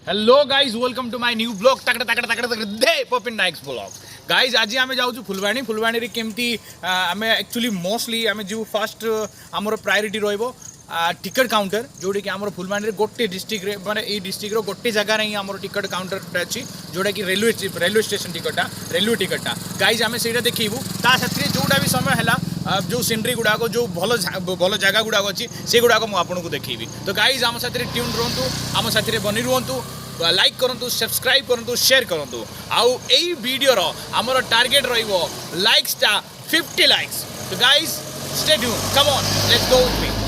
Hello guys welcome to my new blog दे पपिन नायक्स ब्लॉग गाइज आज आम जाऊँ फुलबाणी फुलबाणी रे केमती आम एक्चुअली मोस्टली आम जो फास्ट आमर प्रायोरिटी रहिबो टिकट काउंटर जोड़ी कि आमर फुलबाणी गोटे डिस्ट्रिक्ट माने ये डिस्ट्रिक्ट गोटे जगार ही आमर टिकट काउंटर अच्छी जोटा कि रेलवे स्टेशन टिकटा रेलवे टिकटा गाइज आम से देखू ता साथी जोटा भी समय है जो सीनरी गुड़ाक जो भल जगह गुड़ाक अच्छी से गुड़ाक मुझे देखी तो गाइज आम साथी ट्यून रुहतु आम साथी बनी रुहतु लाइक करंतु सब्सक्राइब करंतु शेयर करंतु आउ एई वीडियो रो हमर टारगेट रहिबो लाइक्स ता 50 लाइक्स तो guys stay tune come on let's go with me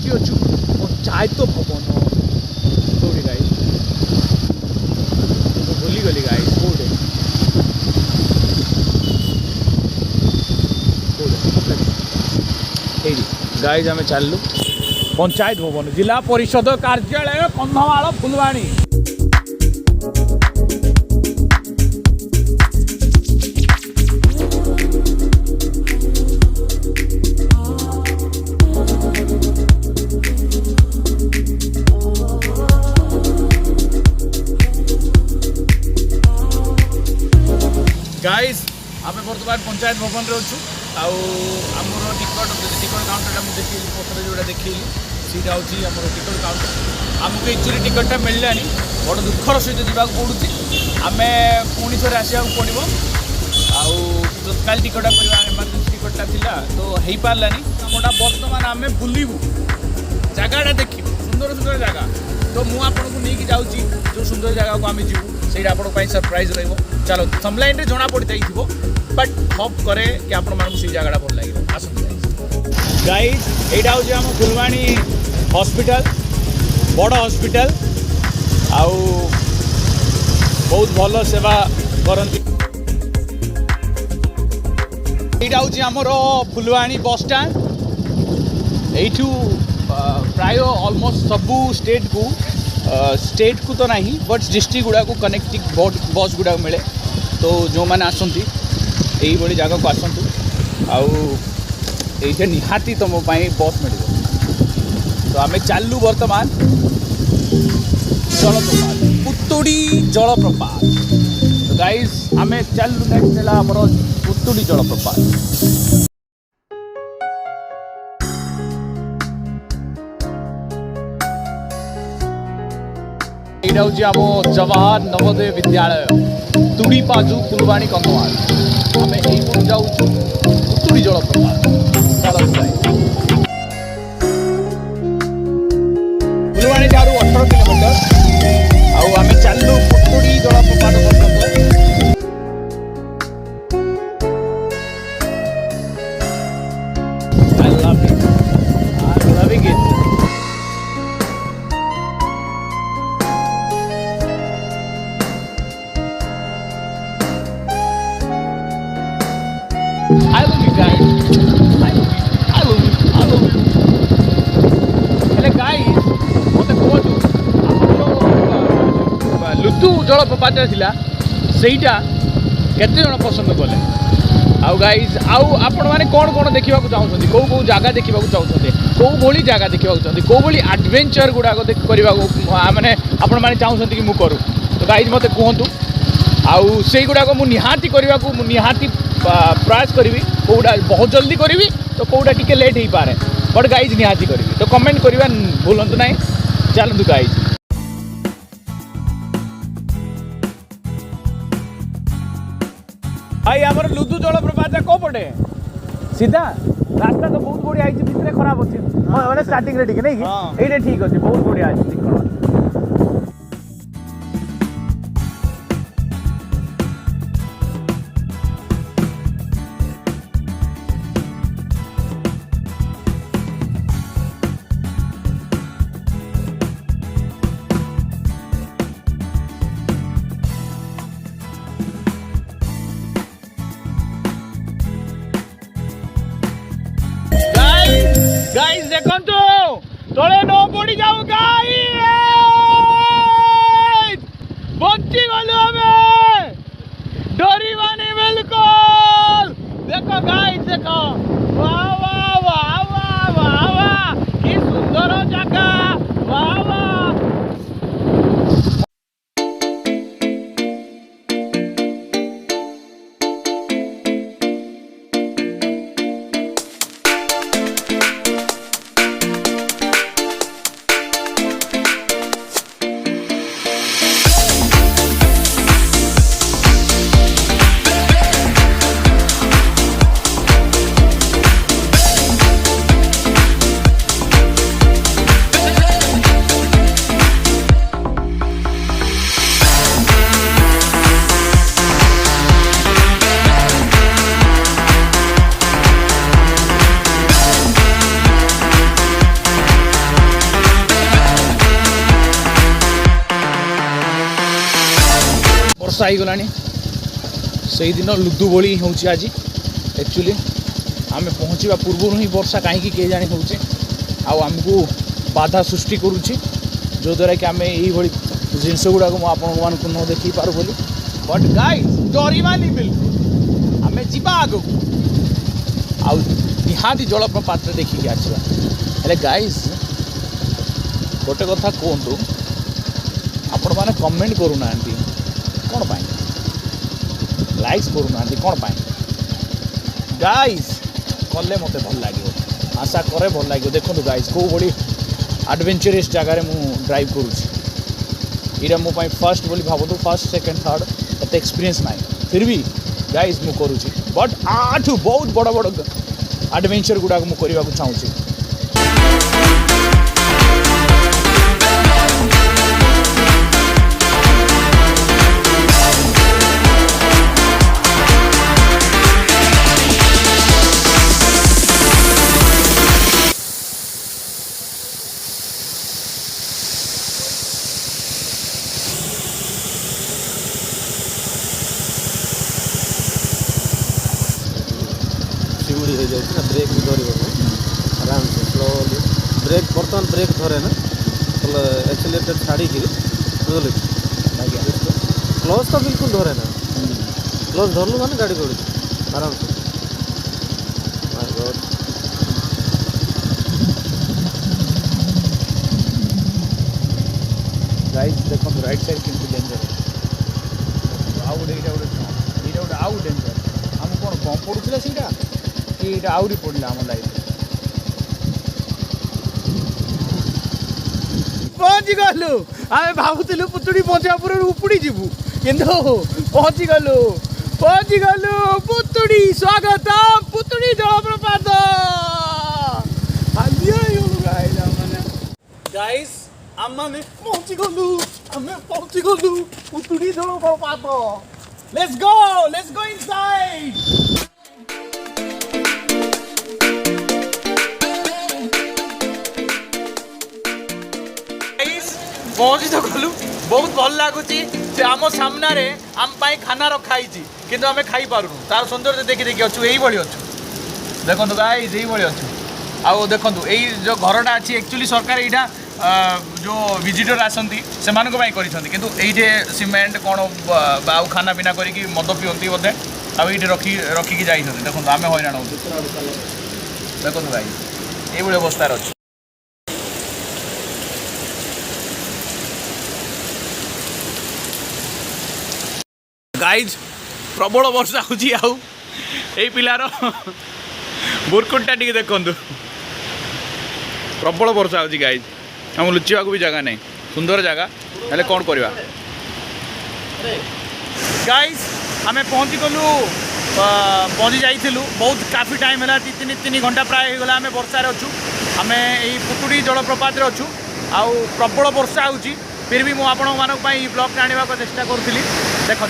panchayat भवन कौटी गाइस भूली गली गाइस कौटे गाइस आम चलू पंचायत भवन जिला परिषद कार्यालय कंधमाल फुलबाणी गाइस आम बर्तमान पंचायत भवन रे अच्छु आमर टिकट काउंटर देखी पत्र जोड़ा देखी सीटा हूँ आम टिकट काउंटर आमको एक्चुअली टिकटा मिललानी बड़ दुखर सहित जावाक पड़ुची आम पुणी थे आसवा पड़ो तत्काल टिकटा इमरजेंसी टिकटा थिला तो हो पारानी आमटा बर्तमान आम बुलू जगटा देखू सुंदर सुंदर जगह तो मुझे आपको नहीं जाऊँगी जो सुंदर जगह को आम जीवु से आपको सरप्राइज रही चलो थंबनेल रे जना पड़ जाइथिबो बट होप करे कि आपण मानू से जगह भल लागिबो आसु गाइस एटा हो जे हम फुलबाणी हॉस्पिटल बड़ हॉस्पिटल आउ बहुत भल सेवा करंती एटा हो जे हमरो फुलबाणी बस स्टैंड एठू प्राय ऑलमोस्ट सबू स्टेट को तो नहीं बट डिस्ट्रिक्ट गुड़ा को कनेक्टिंग बस गुड़ा मिले तो जो मैंने आसती यही भाई जगह को आसतु आउ निहाती तुम बस मिल तो आम चलू बर्तमान जलप्रपात पुतुड़ी जलप्रपात तो गाइस आम चलू नेक्स्ट है आम पुतुड़ी जलप्रपात यहाँ हूँ आम जवाहर नवोदय विद्यालय तुड़ी पाजु फुलबाणी कंधमाल आम यही जाऊँ पुतुड़ी जलप्रपात फुलबाणी ठारू 18 किलोमीटर आम चलू पुतुड़ी जलप्रपात पर्यंत I love it. I'm loving it. I love you guys. I love you. हेले गाइस मते कहतु लुतु जलप्रपात थिला सेईटा केते जण पसंद कले आउ गाइस आउ आपण माने कोन देखिबा को चाहउछथि को जगह देखिबा को चाहउछथि को बोली जगह देखिबा को चाहउछथि को बोली एडवेंचर गुडा को करबा को माने आपण माने चाहउछथि कि मु करू तो गाइस मते कहंतु आउ सेई गुडा को मु निहाती करबा को मु निहाती प्रयास करी कौटा बहुत जल्दी करी तो कौटा टिके लेट हो पारे बट गाइज निहाती करी तो कमेंट करवा भूलु ना चलतु गाइज भाई आमर लुदु जलप्रपात को पटे सीधा रास्ता तो बहुत बढ़िया आई भितर खराब अच्छे मैंने स्टार्टिंग रे ठीक नहीं ये ठीक अच्छे बहुत बढ़िया अच्छे गाइस देखो तले न पड़ी जाऊ गाइस बच्ची गलु हमें डरीबानी बिल्कुल देखो गाइस देखो वाह वाह वाह वाह वाह वाह की सुंदर जगह वाह वाह वर्षा हो गलानी से दिन लुदु बोली हूँ आज एक्चुअली आम पहुँचा पूर्व ही वर्षा कहीं किए जानी हूँ आमको बाधा सृष्टि करुच्ची जो द्वारा कि आम यही जिनस गुड़ाक मुझे न देखी पार बोली बट गाइस डरीबानी बिल्कुल आम जा आग निहाती जलप्रपात देखिए आसवा हेले गाइस गोटे कथा कहतु आपण मैंने कमेंट करूना कौन पाए लाइक्स करूना कौन पाए गाइस कले मत भल लगे आशा करे भल लगे देखो गाइस कौ बड़ी एडवेंचरस जगार मु ड्राइव करुँची यहाँ मो फर्स्ट बोली भावतु फर्स्ट सेकेंड थर्ड एत एक्सपीरियंस ना फिर भी गाइस मु करुँची बट आठू बहुत बड़ बड़ एडवेंचर गुड़ाक मु करने को चाहूँगी ब्रेक भी धर आराम से स्लोली ब्रेक बर्तमान ब्रेक धरे ना एक्सीलेटर छाड़ी बुझल क्लच तो बिल्कुल धरे ना क्लच धरलु माने गाड़ी दौड़ आराम से गाइस देखो राइट साइड किंतु डेंजर आउ गोटे आउ डेंजर आम कौन बम पड़ूला सीटा कि आहरी पड़ा आम लाइफ पहुँची गलु आम भावुलु पुतुड़ी पंचायतपुर उपड़ी जीवु किंतु पहुँची गलु पुतुड़ी स्वागत पुतुड़ी जलप्रपात गाइस आम पहुँची गलु पुतुड़ी जलप्रपात लेट्स गो इनसाइड पहुँची तो गलु बहुत भल लगुच आम सामने आम खाना रखाई किंतु आम खाई पारूँ तार सौंदर्य देखी देखी अच्छु यही अच्छु देखो गाइस यही अच्छु आउ देखो यही जो घरटा अच्छी एक्चुअली सरकार यहाँ जो विजिटर आसती से किंतु ये सीमेंट कौन आउ खाना पीना करके मद पिंट बोधे आईटी रखिकी जाइए देखो आम हईराण हो देखो गाइस ये अवस्था अच्छे गाइज प्रबल वर्षा होची आउ ए पिलार बुरकुटा टी देखु प्रबल वर्षा होची गाइज हम लुचिया भी जगह नहीं सुंदर जगह हेले कौन करवा गाइज आम पहुँची गलु पहुँची जाइलु बहुत काफ़ी टाइम है 3 घंटा प्राय होगा आम वर्षार अच्छु आम यही पुतुड़ी जलप्रपात अच्छु आउ प्रबल वर्षा हो फिर भी मुझे आपण ब्लॉग आने को चेष्टा करूँ देखो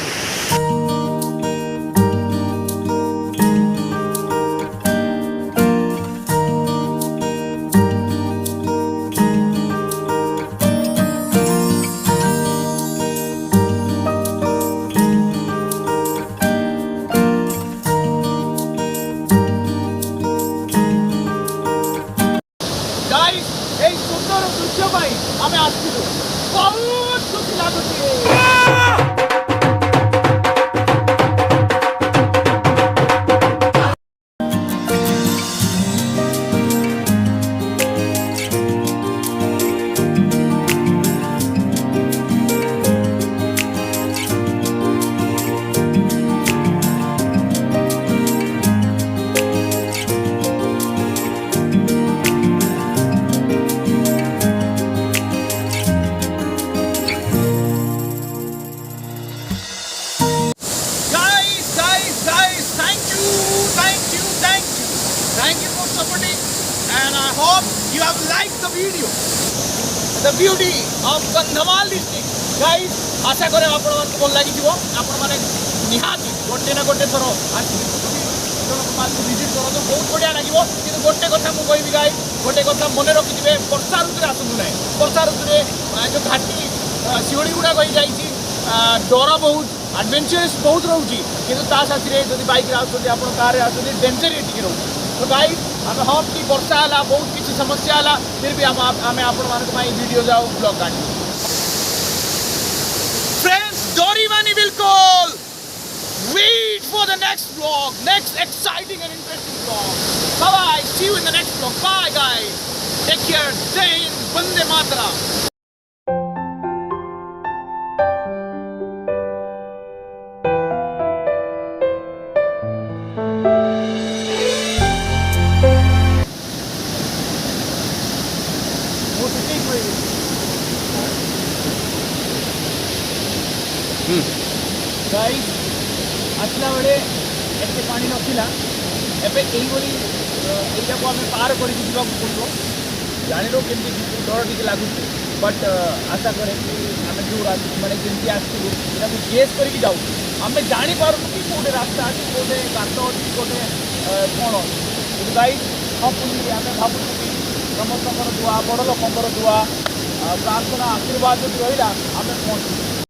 आम आसलु बहुत खुशी लगुच and I hope you have liked the video. The beauty of Kandhamal district. Guys, आशा करें आपण मन को भल लागि दिबो आपण माने निहाती गोटे ना गोटे थरो विजिट करो तो बहुत बढ़िया लगे कि गोटे कथा मुझे कहबी गाइस गोटे कथा मन रखिथे वर्षा ऋतु आसतु ना वर्षा ऋतु जो घाटी शिवड़ी गुड़ा कही जाइए डर बहुत एडवेंचरस बहुत रोचे कि साथी जब बैक आप कार डेंजरियस टी रोचे तो गाइस आम हम कि वर्षा है बहुत किसी समस्या है फिर भी आम आपण वीडियो जाओ ब्लॉग काटू फ्रेंड्स दारिबानी बिल्कुल wait for the next vlog, next exciting and interesting vlog. Bye bye, see you in the next vlog. Bye guys, take care, Jai Hind, Vande Mataram. Guys आसला बेले एत पानी नथिला एबे एई बोली एटा को हमें पार करी जीवा पड़ो जानिलो केमती डर टिके लागुच बट आशा करे कि आम जो माने केमती आसलु एटा को गेस करके जाऊ आम जानी पारु कि कोटे रास्ता अछि कोटे गात अछि कोटे कोन अछि गाइस हम पुनी आम भाबु कि समस्त दुआ बड़ लोकंर दुआ प्रार्थना आशीर्वाद जो रहिला आम पहुँचू